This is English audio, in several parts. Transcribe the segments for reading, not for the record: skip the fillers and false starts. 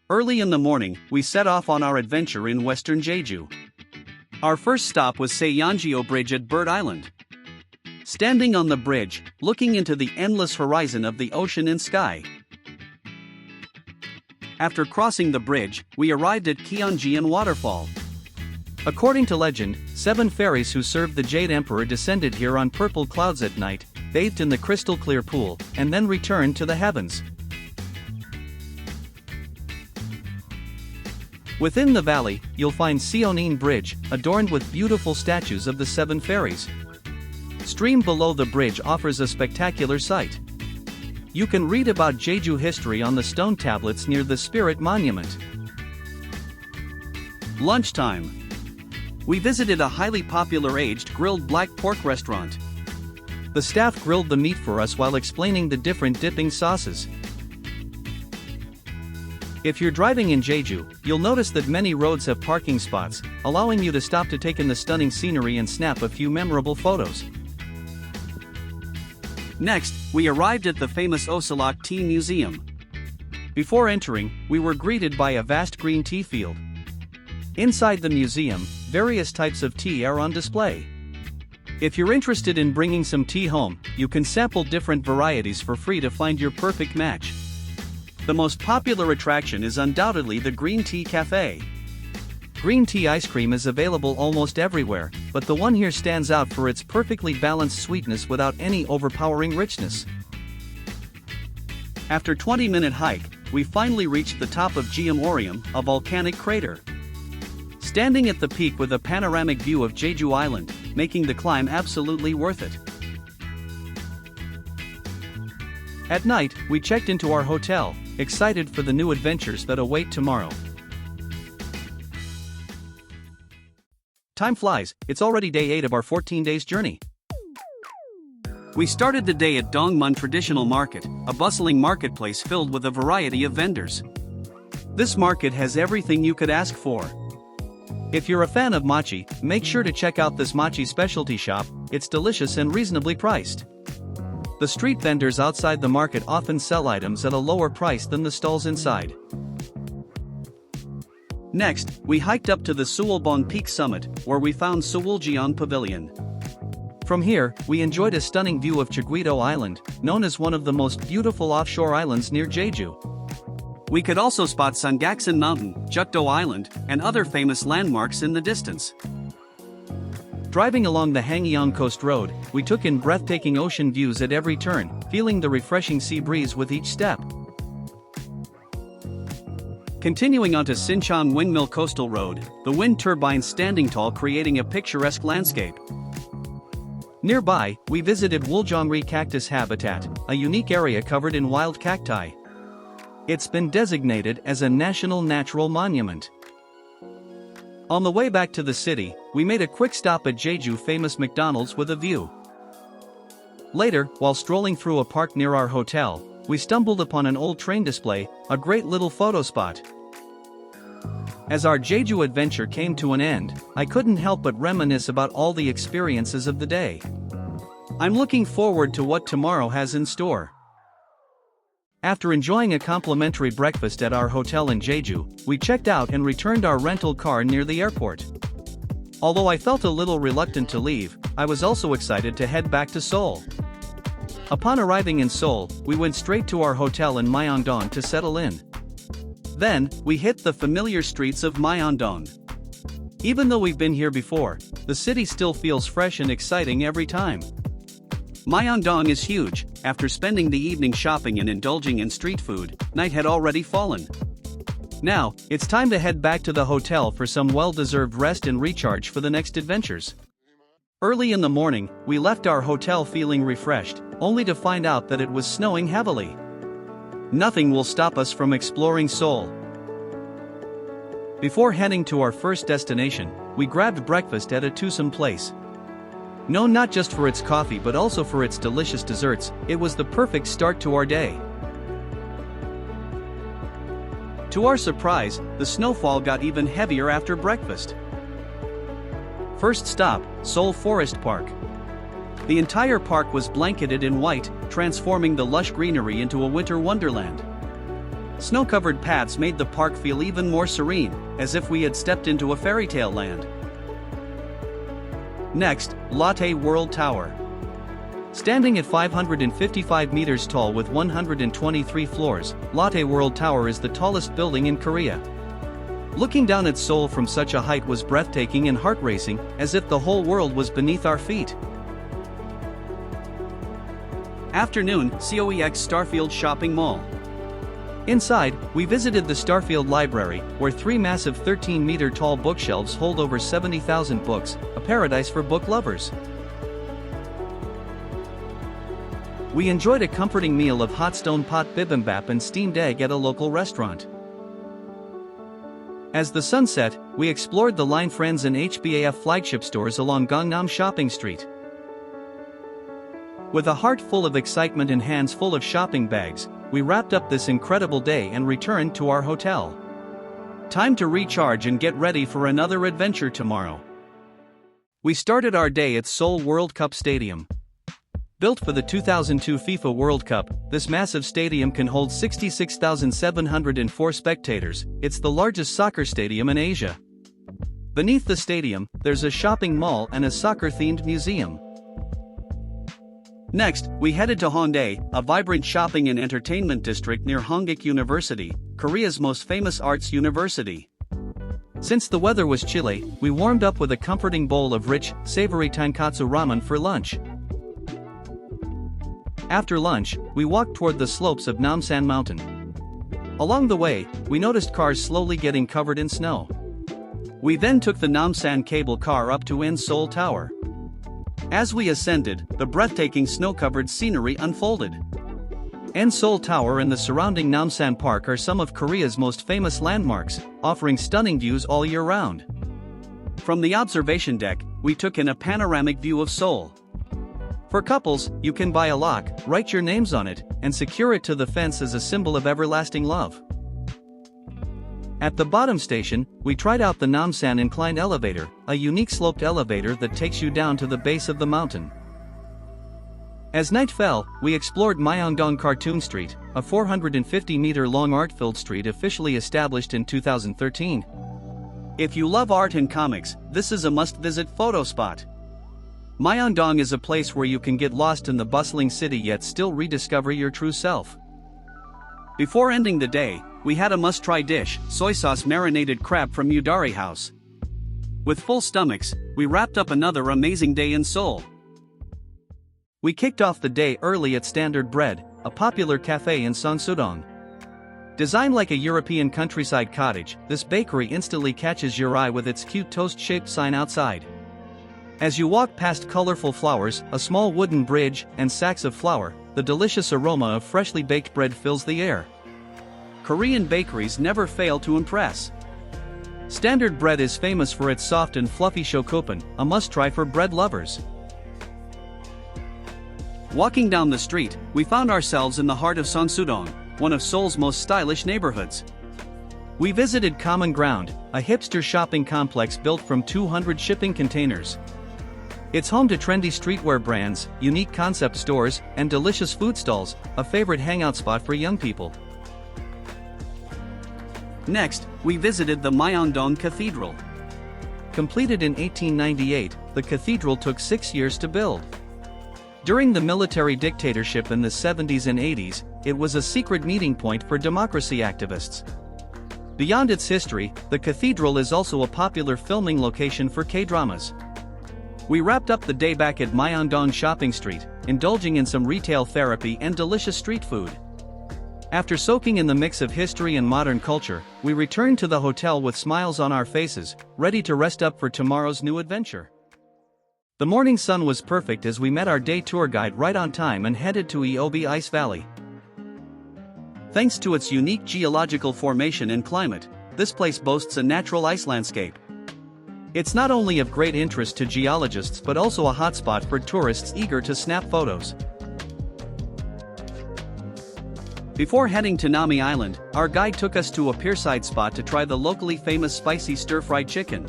Early in the morning, we set off on our adventure in western Jeju. Our first stop was Saeyeong Bridge at Bird Island. Standing on the bridge, looking into the endless horizon of the ocean and sky. After crossing the bridge, we arrived at Cheonjiyeon Waterfall. According to legend, 7 fairies who served the Jade Emperor descended here on purple clouds at night, bathed in the crystal-clear pool, and then returned to the heavens. Within the valley, you'll find Seoul Bridge, adorned with beautiful statues of the 7 fairies. Stream below the bridge offers a spectacular sight. You can read about Jeju history on the stone tablets near the Spirit Monument. Lunchtime. We visited a highly popular aged grilled black pork restaurant. The staff grilled the meat for us while explaining the different dipping sauces. If you're driving in Jeju, you'll notice that many roads have parking spots, allowing you to stop to take in the stunning scenery and snap a few memorable photos. Next, we arrived at the famous Oedo-ri Tea Museum. Before entering, we were greeted by a vast green tea field. Inside the museum, various types of tea are on display. If you're interested in bringing some tea home, you can sample different varieties for free to find your perfect match. The most popular attraction is undoubtedly the Green Tea Cafe. Green tea ice cream is available almost everywhere, but the one here stands out for its perfectly balanced sweetness without any overpowering richness. After a 20-minute hike, we finally reached the top of Geum Oreum, a volcanic crater. Standing at the peak with a panoramic view of Jeju Island, making the climb absolutely worth it. At night, we checked into our hotel, excited for the new adventures that await tomorrow. Time flies, it's already day 8 of our 14 days journey. We started the day at Dongmun Traditional Market, a bustling marketplace filled with a variety of vendors. This market has everything you could ask for. If you're a fan of mochi, make sure to check out this mochi specialty shop, it's delicious and reasonably priced. The street vendors outside the market often sell items at a lower price than the stalls inside. Next, we hiked up to the Suwolbong Peak summit, where we found Suwoljeong Pavilion. From here, we enjoyed a stunning view of Cheonjiyeon Island, known as one of the most beautiful offshore islands near Jeju. We could also spot Sangaksan Mountain, Jeju Island, and other famous landmarks in the distance. Driving along the Hangyeong Coast Road, we took in breathtaking ocean views at every turn, feeling the refreshing sea breeze with each step. Continuing onto Sinchang Windmill Coastal Road, the wind turbines standing tall creating a picturesque landscape. Nearby, we visited Woljeong-ri cactus habitat, a unique area covered in wild cacti. It's been designated as a National Natural Monument. On the way back to the city, we made a quick stop at Jeju famous McDonald's with a view. Later, while strolling through a park near our hotel, we stumbled upon an old train display, a great little photo spot. As our Jeju adventure came to an end, I couldn't help but reminisce about all the experiences of the day. I'm looking forward to what tomorrow has in store. After enjoying a complimentary breakfast at our hotel in Jeju, we checked out and returned our rental car near the airport. Although I felt a little reluctant to leave, I was also excited to head back to Seoul. Upon arriving in Seoul, we went straight to our hotel in Myeongdong to settle in. Then, we hit the familiar streets of Myeongdong. Even though we've been here before, the city still feels fresh and exciting every time. Myeongdong is huge. After spending the evening shopping and indulging in street food, night had already fallen. Now, it's time to head back to the hotel for some well-deserved rest and recharge for the next adventures. Early in the morning, we left our hotel feeling refreshed, only to find out that it was snowing heavily. Nothing will stop us from exploring Seoul. Before heading to our first destination, we grabbed breakfast at a Tusum place. Known not just for its coffee but also for its delicious desserts, it was the perfect start to our day. To our surprise, the snowfall got even heavier after breakfast. First stop, Seoul Forest Park. The entire park was blanketed in white, transforming the lush greenery into a winter wonderland. Snow-covered paths made the park feel even more serene, as if we had stepped into a fairy tale land. Next, Lotte World Tower. Standing at 555 meters tall with 123 floors, Lotte World Tower is the tallest building in Korea. Looking down at Seoul from such a height was breathtaking and heart-racing, as if the whole world was beneath our feet. Afternoon, COEX Starfield Shopping Mall. Inside, we visited the Starfield Library, where 3 massive 13-meter tall bookshelves hold over 70,000 books, a paradise for book lovers. We enjoyed a comforting meal of hot stone pot bibimbap and steamed egg at a local restaurant. As the sun set, we explored the Line Friends and HBAF flagship stores along Gangnam Shopping Street. With a heart full of excitement and hands full of shopping bags, we wrapped up this incredible day and returned to our hotel. Time to recharge and get ready for another adventure tomorrow. We started our day at Seoul World Cup Stadium. Built for the 2002 FIFA World Cup, this massive stadium can hold 66,704 spectators. It's the largest soccer stadium in Asia. Beneath the stadium, there's a shopping mall and a soccer-themed museum. Next, we headed to Hongdae, a vibrant shopping and entertainment district near Hongik University, Korea's most famous arts university. Since the weather was chilly, we warmed up with a comforting bowl of rich, savory tonkatsu ramen for lunch. After lunch, we walked toward the slopes of Namsan Mountain. Along the way, we noticed cars slowly getting covered in snow. We then took the Namsan cable car up to Seoul Tower. As we ascended, the breathtaking snow-covered scenery unfolded. Seoul Tower and the surrounding Namsan Park are some of Korea's most famous landmarks, offering stunning views all year round. From the observation deck, we took in a panoramic view of Seoul. For couples, you can buy a lock, write your names on it, and secure it to the fence as a symbol of everlasting love. At the bottom station, we tried out the Namsan Inclined Elevator, a unique sloped elevator that takes you down to the base of the mountain. As night fell, we explored Myeongdong Cartoon Street, a 450-meter-long art-filled street officially established in 2013. If you love art and comics, this is a must-visit photo spot. Myeongdong is a place where you can get lost in the bustling city yet still rediscover your true self. Before ending the day, we had a must-try dish, soy sauce marinated crab from Oedo-ri House. With full stomachs, we wrapped up another amazing day in Seoul. We kicked off the day early at Standard Bread, a popular cafe in Seongsu-dong. Designed like a European countryside cottage, this bakery instantly catches your eye with its cute toast-shaped sign outside. As you walk past colorful flowers, a small wooden bridge, and sacks of flour, the delicious aroma of freshly baked bread fills the air. Korean bakeries never fail to impress. Standard Bread is famous for its soft and fluffy shokupan, a must-try for bread lovers. Walking down the street, we found ourselves in the heart of Seongsu-dong, one of Seoul's most stylish neighborhoods. We visited Common Ground, a hipster shopping complex built from 200 shipping containers. It's home to trendy streetwear brands, unique concept stores, and delicious food stalls, a favorite hangout spot for young people. Next, we visited the Myeongdong Cathedral. Completed in 1898, the cathedral took 6 years to build. During the military dictatorship in the 70s and 80s, it was a secret meeting point for democracy activists. Beyond its history, the cathedral is also a popular filming location for K-dramas. We wrapped up the day back at Myeongdong Shopping Street, indulging in some retail therapy and delicious street food. After soaking in the mix of history and modern culture, we returned to the hotel with smiles on our faces, ready to rest up for tomorrow's new adventure. The morning sun was perfect as we met our day tour guide right on time and headed to Oedo-ri Ice Valley. Thanks to its unique geological formation and climate, this place boasts a natural ice landscape. It's not only of great interest to geologists but also a hotspot for tourists eager to snap photos. Before heading to Nami Island, our guide took us to a pierside spot to try the locally famous spicy stir-fried chicken.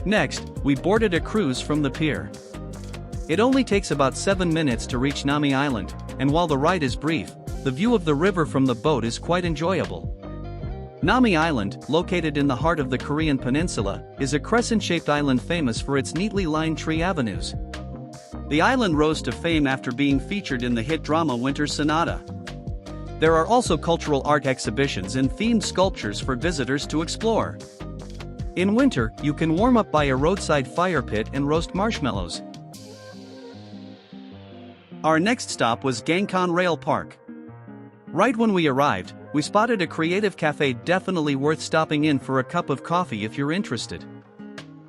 Next, we boarded a cruise from the pier. It only takes about 7 minutes to reach Nami Island, and while the ride is brief, the view of the river from the boat is quite enjoyable. Nami Island, located in the heart of the Korean peninsula, is a crescent-shaped island famous for its neatly lined tree avenues. The island rose to fame after being featured in the hit drama Winter Sonata. There are also cultural art exhibitions and themed sculptures for visitors to explore. In winter, you can warm up by a roadside fire pit and roast marshmallows. Our next stop was Gangkan Rail Park. Right when we arrived, we spotted a creative cafe definitely worth stopping in for a cup of coffee if you're interested.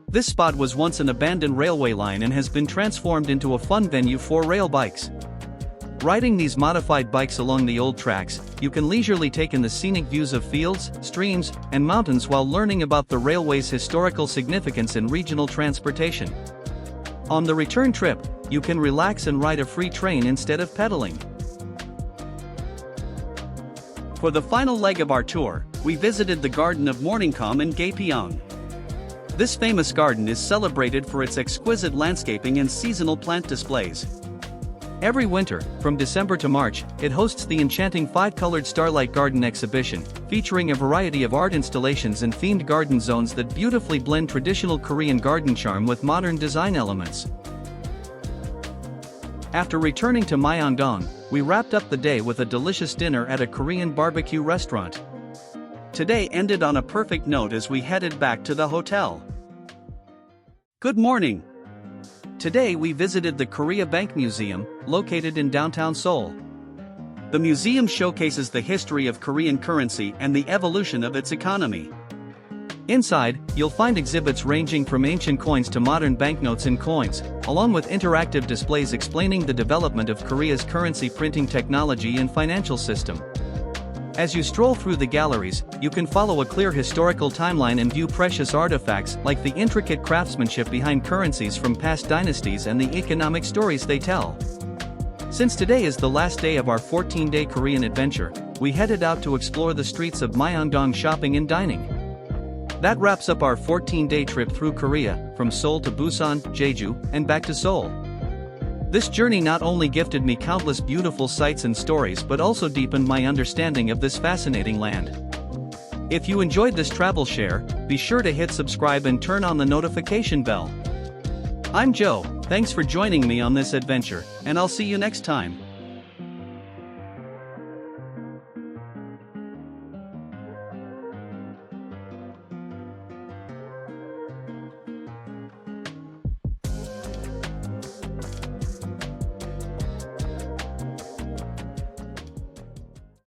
This spot was once an abandoned railway line and has been transformed into a fun venue for rail bikes. Riding these modified bikes along the old tracks, you can leisurely take in the scenic views of fields, streams, and mountains while learning about the railway's historical significance in regional transportation. On the return trip, you can relax and ride a free train instead of pedaling. For the final leg of our tour, we visited the Garden of Morningcom in Gapyeong. This famous garden is celebrated for its exquisite landscaping and seasonal plant displays. Every winter, from December to March, it hosts the enchanting 5-colored Starlight Garden exhibition, featuring a variety of art installations and themed garden zones that beautifully blend traditional Korean garden charm with modern design elements. After returning to Myeongdong, we wrapped up the day with a delicious dinner at a Korean barbecue restaurant. Today ended on a perfect note as we headed back to the hotel. Good morning! Today we visited the Korea Bank Museum, located in downtown Seoul. The museum showcases the history of Korean currency and the evolution of its economy. Inside, you'll find exhibits ranging from ancient coins to modern banknotes and coins, along with interactive displays explaining the development of Korea's currency printing technology and financial system. As you stroll through the galleries, you can follow a clear historical timeline and view precious artifacts like the intricate craftsmanship behind currencies from past dynasties and the economic stories they tell. Since today is the last day of our 14-day Korean adventure, we headed out to explore the streets of Myeongdong shopping and dining. That wraps up our 14-day trip through Korea, from Seoul to Busan, Jeju, and back to Seoul. This journey not only gifted me countless beautiful sights and stories but also deepened my understanding of this fascinating land. If you enjoyed this travel share, be sure to hit subscribe and turn on the notification bell. I'm Joe, thanks for joining me on this adventure, and I'll see you next time.